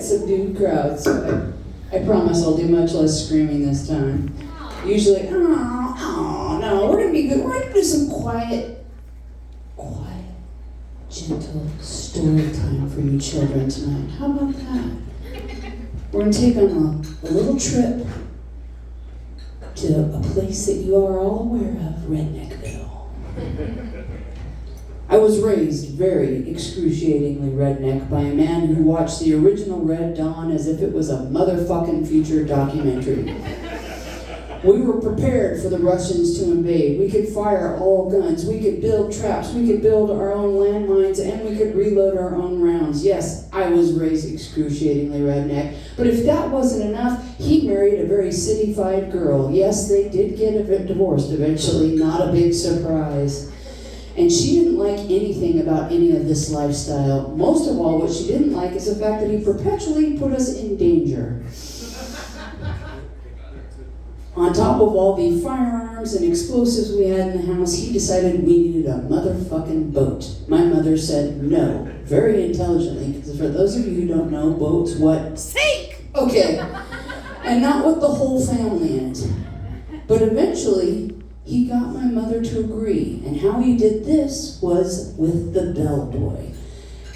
subdued crowd, so I promise I'll do much less screaming this time. Usually, oh, no, we're gonna be good. We're gonna do some quiet, gentle story time for you children tonight. How about that? We're gonna take on a little trip to a place that you are all aware of, Redneckville. I was raised very excruciatingly redneck by a man who watched the original Red Dawn as if it was a motherfucking future documentary. We were prepared for the Russians to invade. We could fire all guns. We could build traps. We could build our own landmines, and we could reload our own rounds. Yes, I was raised excruciatingly redneck. But if that wasn't enough, he married a very city-fied girl. Yes, they did get divorced eventually. Not a big surprise. And she didn't like anything about any of this lifestyle. Most of all, what she didn't like is the fact that he perpetually put us in danger. On top of all the firearms and explosives we had in the house, he decided we needed a motherfucking boat. My mother said no, very intelligently, because for those of you who don't know, boats, what? Sink! Okay, and not with the whole family in it. But eventually, he got my mother to agree, and how he did this was with the bellboy.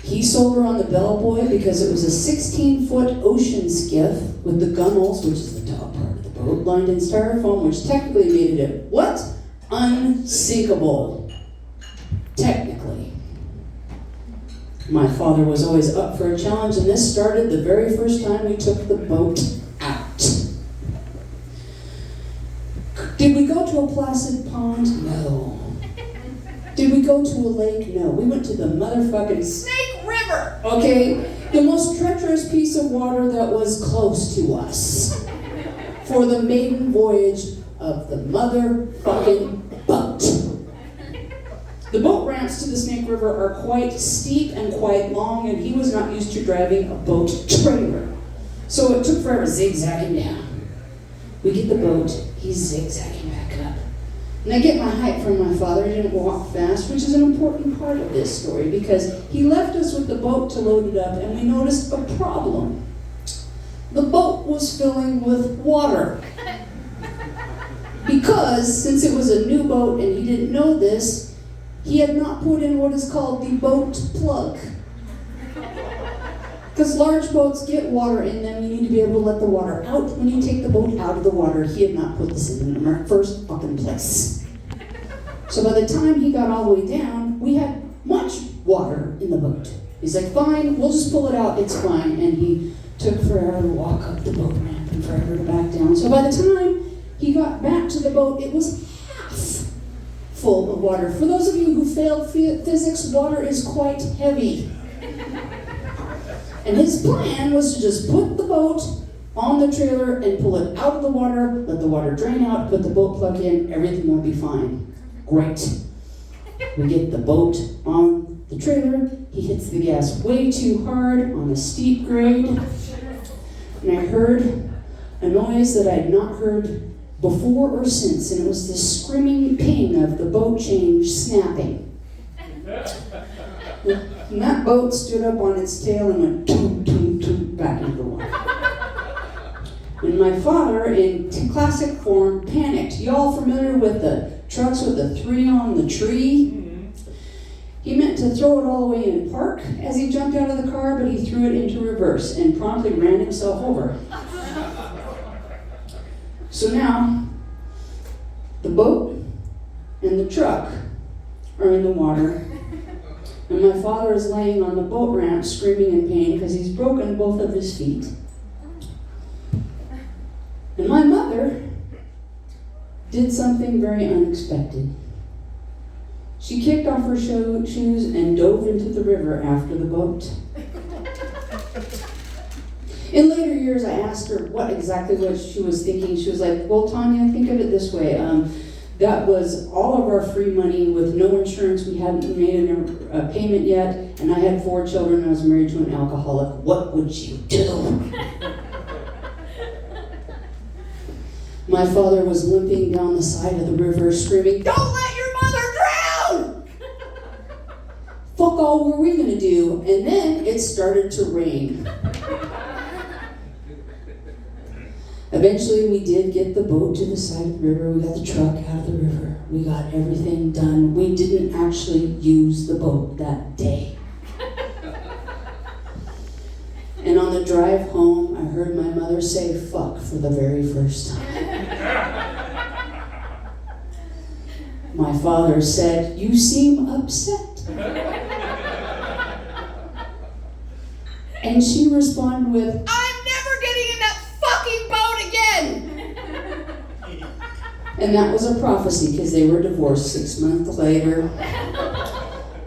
He sold her on the bellboy because it was a 16-foot ocean skiff with the gunnels, which is the top part of the boat, lined in styrofoam, which technically made it what? Unsinkable. Technically. My father was always up for a challenge, and this started the very first time we took the boat out. Did we go to a placid pond? No. Did we go to a lake? No. We went to the motherfucking Snake River, okay? The most treacherous piece of water that was close to us for the maiden voyage of the motherfucking boat. The boat ramps to the Snake River are quite steep and quite long, and he was not used to driving a boat trailer. So it took forever zigzagging down. We get the boat, he's zigzagging back up. And I get my height from my father. He didn't walk fast, which is an important part of this story because he left us with the boat to load it up, and we noticed a problem. The boat was filling with water. Because, since it was a new boat and he didn't know this, he had not put in what is called the boat plug. Because large boats get water in them, you need to be able to let the water out when you take the boat out of the water. He had not put this in the first fucking place. So by the time he got all the way down, we had much water in the boat. He's like, fine, we'll just pull it out, it's fine. And he took forever to walk up the boat ramp and forever to back down. So by the time he got back to the boat, it was half full of water. For those of you who failed physics, water is quite heavy. And his plan was to just put the boat on the trailer and pull it out of the water, let the water drain out, put the boat plug in, everything will be fine. Great. We get the boat on the trailer, he hits the gas way too hard on a steep grade, and I heard a noise that I had not heard before or since, and it was the screaming ping of the boat chain snapping. And that boat stood up on its tail and went toot, toot, toot back into the water. And my father, in classic form, panicked. Y'all familiar with the trucks with the 3 on the tree? Mm-hmm. He meant to throw it all the way in park as he jumped out of the car, but he threw it into reverse and promptly ran himself over. So now, the boat and the truck are in the water. And my father is laying on the boat ramp screaming in pain because he's broken both of his feet. And my mother did something very unexpected. She kicked off her shoes and dove into the river after the boat. In later years, I asked her what she was thinking. She was like, well, Tanya, think of it this way. That was all of our free money with no insurance. We hadn't made a payment yet, and I had 4 children, and I was married to an alcoholic. What would you do? My father was limping down the side of the river, screaming, don't let your mother drown! Fuck all were we gonna do? And then it started to rain. Eventually, we did get the boat to the side of the river. We got the truck out of the river. We got everything done. We didn't actually use the boat that day. And on the drive home, I heard my mother say fuck for the very first time. My father said, "You seem upset." And she responded with, "I'm never getting in that fucking boat again!" And that was a prophecy because they were divorced 6 months later.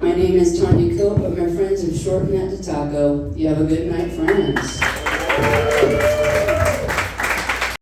My name is Tanya Cope, but my friends have shortened that to Taco. You have a good night, friends.